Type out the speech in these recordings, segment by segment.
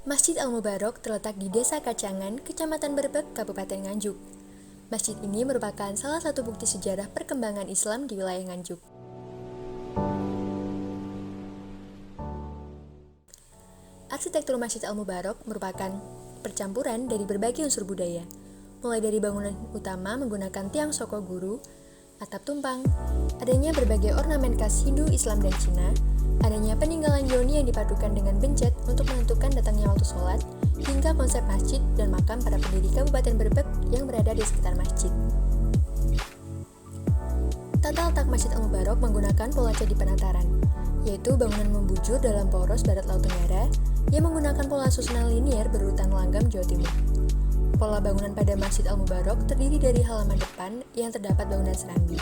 Masjid Al-Mubarak terletak di Desa Kacangan, Kecamatan Berbek, Kabupaten Nganjuk. Masjid ini merupakan salah satu bukti sejarah perkembangan Islam di wilayah Nganjuk. Arsitektur Masjid Al-Mubarak merupakan percampuran dari berbagai unsur budaya, mulai dari bangunan utama menggunakan tiang soko guru, atap tumpang, adanya berbagai ornamen khas Hindu, Islam, dan Cina, adanya peninggalan Yoni yang dipadukan dengan bencet untuk menentukan datangnya waktu sholat, hingga konsep masjid dan makam para pendiri Kabupaten Berbek yang berada di sekitar masjid. Tata letak Masjid Al-Mubarak menggunakan pola candi penataran, yaitu bangunan membujur dalam poros barat laut tenggara yang menggunakan pola susunan linier berurutan langgam Jawa Timur. Pola bangunan pada Masjid Al-Mubarak terdiri dari halaman depan yang terdapat bangunan serambi.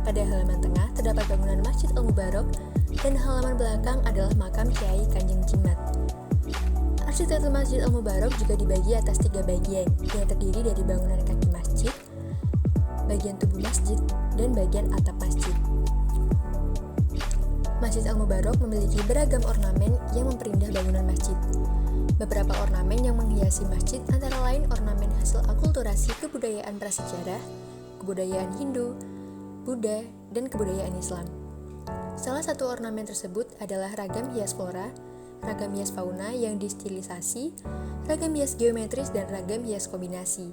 Pada halaman tengah terdapat bangunan Masjid Al-Mubarak dan halaman belakang adalah makam Kiai Kanjeng Jimat. Arsitektur Masjid Al-Mubarak juga dibagi atas 3 bagian yang terdiri dari bangunan kaki masjid, bagian tubuh masjid, dan bagian atap masjid. Masjid Al-Mubarak memiliki beragam ornamen yang memperindah bangunan masjid. Beberapa ornamen yang menghiasi masjid antara lain ornamen hasil akulturasi kebudayaan prasejarah, kebudayaan Hindu, Buddha, dan kebudayaan Islam. Salah satu ornamen tersebut adalah ragam hias flora, ragam hias fauna yang distilisasi, ragam hias geometris, dan ragam hias kombinasi.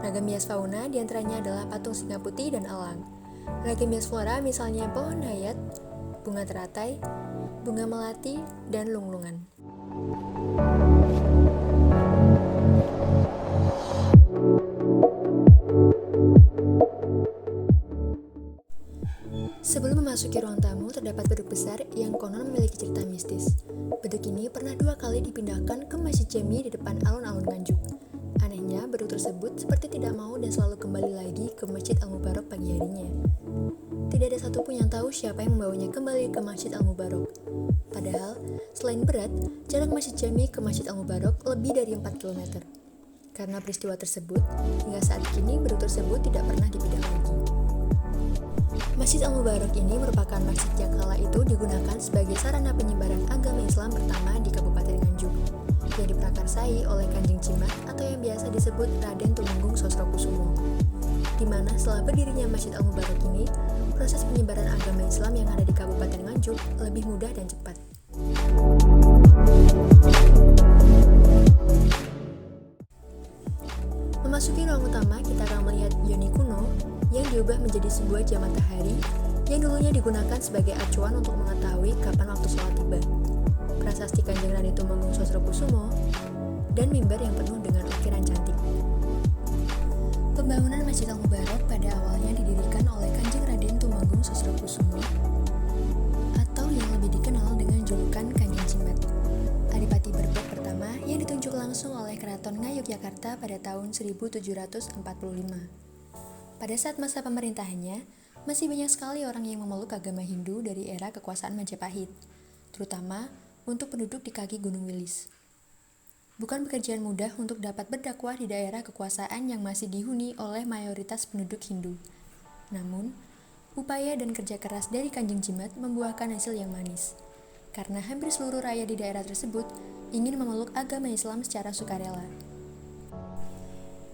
Ragam hias fauna diantaranya adalah patung singa putih dan elang. Ragam hias flora misalnya pohon hayat, bunga teratai, bunga melati, dan lunglungan. Sebelum memasuki ruang tamu, terdapat beduk besar yang konon memiliki cerita mistis. Beduk ini pernah 2 kali dipindahkan ke Masjid Jami di depan alun-alun Nganjuk. Anehnya, beduk tersebut seperti tidak mau dan selalu kembali lagi ke Masjid Al-Mubarak pagi harinya. Tidak ada satupun yang tahu siapa yang membawanya kembali ke Masjid Al-Mubarak. Padahal, selain berat, jarak Masjid Jami ke Masjid Al-Mubarak lebih dari 4 km. Karena peristiwa tersebut, hingga saat kini beduk tersebut tidak pernah dipindah lagi. Masjid Al-Mubarak ini merupakan masjid yang kala itu digunakan sebagai sarana penyebaran agama Islam pertama di Kabupaten Nganjuk, yang diprakarsai oleh Kanjeng Jimat atau yang biasa disebut Raden Tumenggung Sosrokusumo. Di mana setelah berdirinya Masjid Al-Mubarak ini, proses penyebaran agama Islam yang ada di Kabupaten Nganjuk lebih mudah dan cepat. Memasuki ruang utama, kita akan melihat Yoni kuno yang diubah menjadi sebuah jam matahari yang dulunya digunakan sebagai acuan untuk mengetahui kapan waktu sholat tiba, prasasti Kanjeng Raden Tumenggung Sosrokusumo, dan mimbar yang penuh dengan ukiran cantik. Pembangunan Masjid Al-Mubarak pada awalnya didirikan oleh Kanjeng Raden Tumenggung Sosrokusumo atau yang lebih dikenal dengan julukan Kanjeng Jimat, Adipati Berbek pertama yang ditunjuk langsung oleh Keraton Ngayogyakarta pada tahun 1745. Pada saat masa pemerintahannya, masih banyak sekali orang yang memeluk agama Hindu dari era kekuasaan Majapahit, terutama untuk penduduk di kaki Gunung Wilis. Bukan pekerjaan mudah untuk dapat berdakwah di daerah kekuasaan yang masih dihuni oleh mayoritas penduduk Hindu. Namun, upaya dan kerja keras dari Kanjeng Jimat membuahkan hasil yang manis, karena hampir seluruh rakyat di daerah tersebut ingin memeluk agama Islam secara sukarela.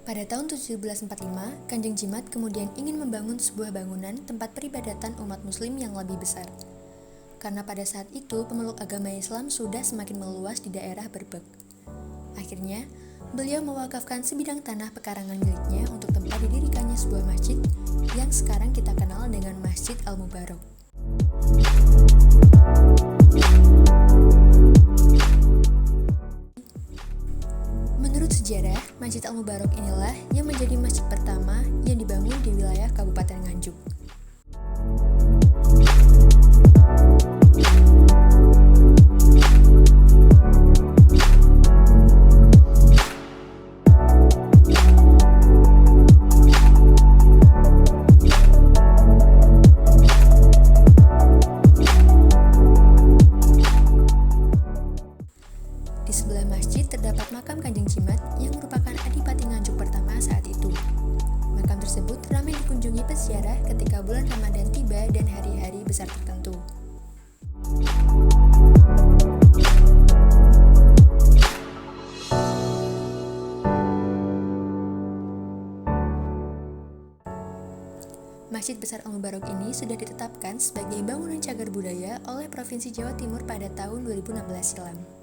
Pada tahun 1745, Kanjeng Jimat kemudian ingin membangun sebuah bangunan tempat peribadatan umat muslim yang lebih besar. Karena pada saat itu pemeluk agama Islam sudah semakin meluas di daerah Berbek. Akhirnya, beliau mewakafkan sebidang tanah pekarangan miliknya untuk tempat didirikannya sebuah masjid yang sekarang kita kenal dengan Masjid Al-Mubarak. Menurut sejarah, Masjid Al-Mubarak inilah yang menjadi masjid pertama yang dibangun di wilayah Kabupaten Nganjuk. Di sebelah masjid terdapat makam Kanjeng Jimat yang merupakan Adipati Nganjuk pertama saat itu. Makam tersebut ramai dikunjungi peziarah ketika bulan Ramadan tiba dan hari-hari besar tertentu. Masjid Besar Al-Mubarak ini sudah ditetapkan sebagai bangunan cagar budaya oleh Provinsi Jawa Timur pada tahun 2016 silam.